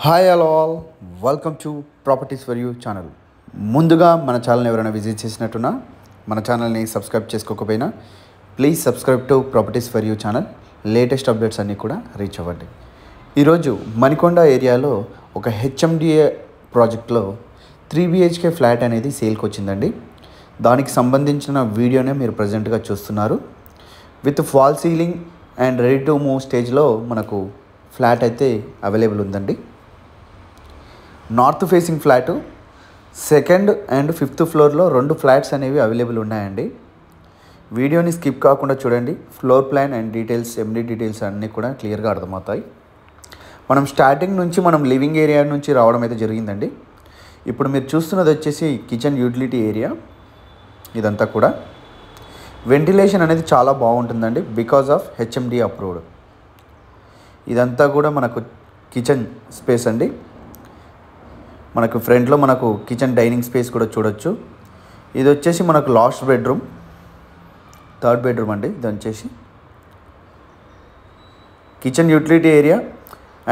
Hi hello all, welcome to properties for you channel. ముందుగా మన ఛానల్ని ఎవరైనా విజిట్ చేసినట్టున్నా మన ఛానల్ని సబ్స్క్రైబ్ చేసుకోకపోయినా please subscribe to properties for you channel. Latest updates అన్నీ కూడా రీచ్ అవ్వండి. ఈరోజు మణికొండ ఏరియాలో ఒక హెచ్ఎండిఏ ప్రాజెక్ట్లో 3 BHK ఫ్లాట్ అనేది సేల్కి వచ్చిందండి. దానికి సంబంధించిన వీడియోనే మీరు ప్రజెంట్గా చూస్తున్నారు. With fall ceiling and ready to move స్టేజ్లో మనకు ఫ్లాట్ అయితే అవైలబుల్ ఉందండి. North facing flat, second and 5th ఫ్లోర్లో 2 ఫ్లాట్స్ అనేవి అవైలబుల్ ఉన్నాయండి. వీడియోని స్కిప్ కాకుండా చూడండి. Floor plan and details, MD details అన్నీ కూడా క్లియర్గా అర్థమవుతాయి. మనం స్టార్టింగ్ నుంచి లివింగ్ ఏరియా నుంచి రావడం అయితే జరిగిందండి. ఇప్పుడు మీరు చూస్తున్నది వచ్చేసి కిచెన్ యూటిలిటీ ఏరియా. ఇదంతా కూడా వెంటిలేషన్ అనేది చాలా బాగుంటుందండి బికాజ్ ఆఫ్ హెచ్ఎండి అప్రూవ్డ్. ఇదంతా కూడా మనకు కిచెన్ స్పేస్ అండి. మనకు ఫ్రంట్లో మనకు కిచెన్ డైనింగ్ స్పేస్ కూడా చూడొచ్చు. ఇది వచ్చేసి మనకు లాస్ట్ బెడ్రూమ్, 3rd బెడ్రూమ్ అండి. ఇది వచ్చేసి kitchen utility area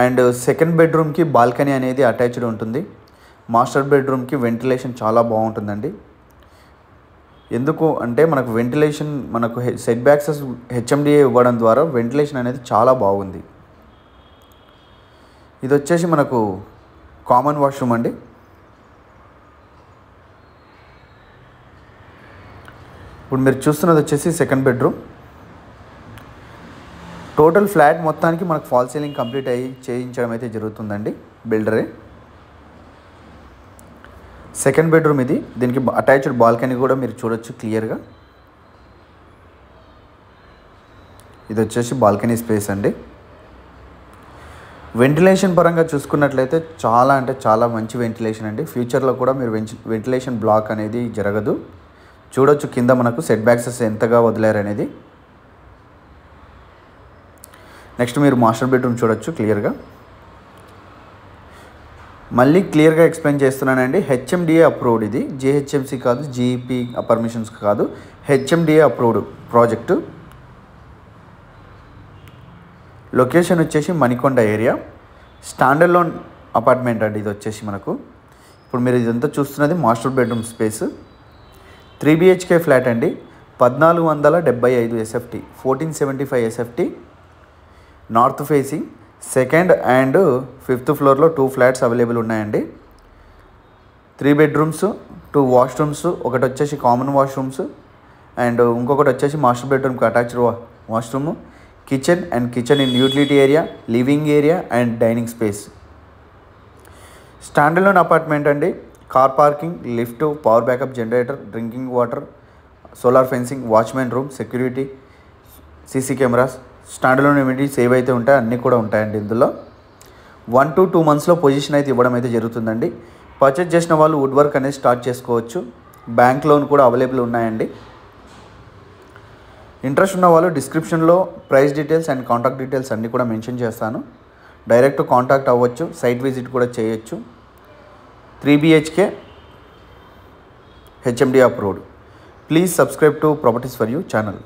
and 2nd బెడ్రూమ్కి బాల్కనీ అనేది అటాచ్డ్ ఉంటుంది. మాస్టర్ బెడ్రూమ్కి వెంటిలేషన్ చాలా బాగుంటుందండి. ఎందుకు అంటే మనకు వెంటిలేషన్, మనకు సెట్ బ్యాక్స్ హెచ్ఎండిఏ ఇవ్వడం ద్వారా వెంటిలేషన్ అనేది చాలా బాగుంది. ఇది వచ్చేసి మనకు కామన్ వాష్రూమ్ అండి. ఇప్పుడు మీరు చూస్తున్నది వచ్చేసి 2nd బెడ్రూమ్. టోటల్ ఫ్లాట్ మొత్తానికి మనకు ఫాల్ సీలింగ్ కంప్లీట్ అయ్యి చేయించడం అయితే జరుగుతుందండి బిల్డరే. 2nd బెడ్రూమ్ ఇది. దీనికి అటాచ్డ్ బాల్కనీ కూడా మీరు చూడొచ్చు క్లియర్గా. ఇది వచ్చేసి బాల్కనీ స్పేస్ అండి. వెంటిలేషన్ పరంగా చూసుకున్నట్లయితే చాలా అంటే చాలా మంచి వెంటిలేషన్ అండి. ఫ్యూచర్లో కూడా మీరు వెంటిలేషన్ బ్లాక్ అనేది జరగదు. చూడొచ్చు కింద మనకు సెట్ బ్యాక్సెస్ ఎంతగా వదిలారనేది. నెక్స్ట్ మీరు మాస్టర్ బెడ్రూమ్ చూడొచ్చు క్లియర్గా. మళ్ళీ క్లియర్గా ఎక్స్ప్లెయిన్ చేస్తున్నానండి. హెచ్ఎండిఏ అప్రూవ్డ్, ఇది జిహెచ్ఎంసి కాదు, జీఈపీ పర్మిషన్స్ కాదు, హెచ్ఎండిఏ అప్రూవ్డ్ ప్రాజెక్టు. లొకేషన్ వచ్చేసి Manikonda area. Standard loan apartment అండి ఇది వచ్చేసి మనకు. ఇప్పుడు మీరు ఇదంతా చూస్తున్నది master bedroom space. 3 BHK flat అండి. 1475 SFT, 1475 SFT. North facing, 2nd and 5th ఫ్లోర్లో 2 ఫ్లాట్స్ అవైలబుల్ ఉన్నాయండి. 3 బెడ్రూమ్స్, 2 వాష్రూమ్స్, ఒకటి వచ్చేసి కామన్ వాష్రూమ్స్ అండ్ ఇంకొకటి వచ్చేసి మాస్టర్ బెడ్రూమ్కి attached washroom. Kitchen and kitchen in utility area, living area and dining space. Standard loan apartment అండి. Car parking, lift, power backup generator, drinking water, solar fencing, watchman room, security, CC cameras, standard loan amenities ఏవైతే ఉంటాయో అన్నీ కూడా ఉంటాయండి. ఇందులో 1 to 2 monthsలో position అయితే ఇవ్వడం అయితే జరుగుతుందండి. పర్చేజ్ చేసిన వాళ్ళు వుడ్ వర్క్ అనేది స్టార్ట్ చేసుకోవచ్చు. బ్యాంక్ లోన్ కూడా అవైలబుల్ ఉన్నాయండి. ఇంట్రెస్ట్ ఉన్న వాళ్ళు డిస్క్రిప్షన్లో price details and contact details అన్నీ కూడా మెన్షన్ చేస్తాను. డైరెక్ట్ కాంటాక్ట్ అవ్వచ్చు, సైట్ విజిట్ కూడా చేయొచ్చు. 3 BHK HMD approved. Please subscribe to properties for you channel.